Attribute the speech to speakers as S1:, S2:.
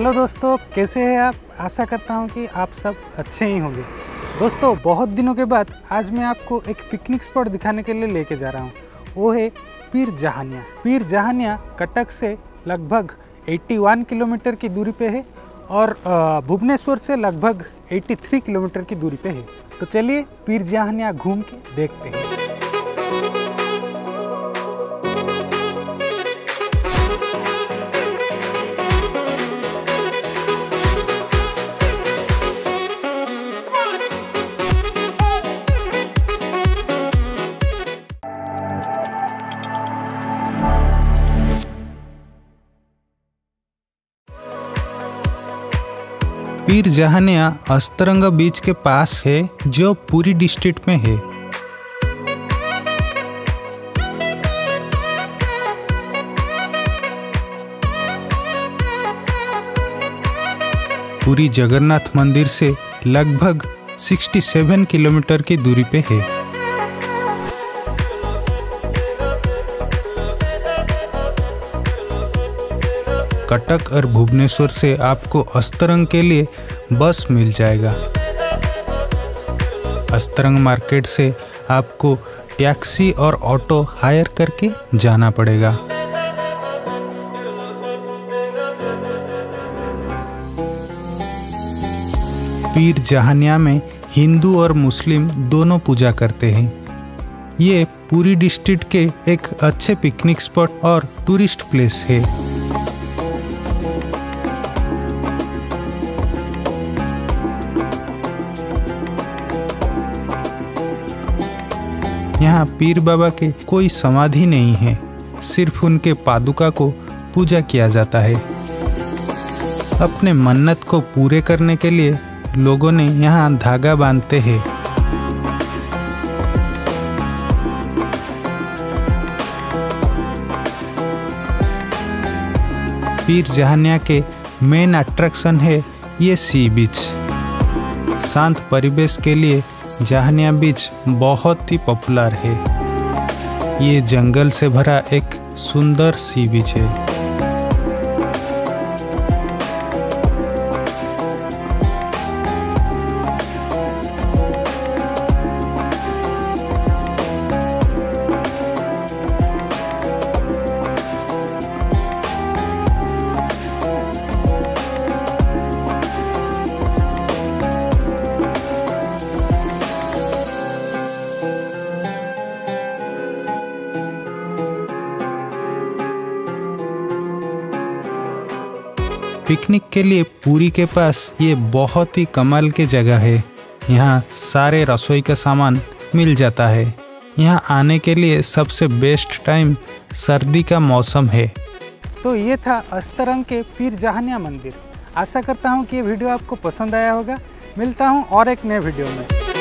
S1: Hello दोस्तों, कैसे हैं आप? आशा करता हूं कि आप सब अच्छे ही होंगे। दोस्तों, बहुत दिनों के बाद आज मैं आपको एक पिकनिक स्पॉट दिखाने के लिए लेके जा रहा हूं। वो है पीर जहानिया। पीर जहानिया कटक से लगभग 81 किलोमीटर की दूरी पे है और भुवनेश्वर से लगभग 83 किलोमीटर की दूरी पे है। तो चलिए पीर जहानिया घूम के देखते हैं।
S2: पीर जहानिया अस्तरंगा बीच के पास है, जो पुरी डिस्ट्रिक्ट में है। पुरी जगन्नाथ मंदिर से लगभग 67 किलोमीटर की दूरी पे है। कटक और भुवनेश्वर से आपको अस्तरंग के लिए बस मिल जाएगा। अस्तरंग मार्केट से आपको टैक्सी और ऑटो हायर करके जाना पड़ेगा। पीर जहानिया में हिंदू और मुस्लिम दोनों पूजा करते हैं। ये पुरी डिस्ट्रिक्ट के एक अच्छे पिकनिक स्पॉट और टूरिस्ट प्लेस है। यहाँ पीर बाबा के कोई समाधि नहीं है, सिर्फ उनके पादुका को पूजा किया जाता है। अपने मन्नत को पूरे करने के लिए लोगों ने यहाँ धागा बांधते हैं। पीर जहानिया के मेन अट्रैक्शन है ये सी बीच। शांत परिवेश के लिए जहानिया बीच बहुत ही पॉपुलर है। ये जंगल से भरा एक सुंदर सी बीच है। पिकनिक के लिए पुरी के पास ये बहुत ही कमाल की जगह है। यहाँ सारे रसोई का सामान मिल जाता है। यहाँ आने के लिए सबसे बेस्ट टाइम सर्दी का मौसम है।
S1: तो ये था अस्तरंग के पीर जहानिया मंदिर। आशा करता हूँ कि ये वीडियो आपको पसंद आया होगा। मिलता हूँ और एक नए वीडियो में।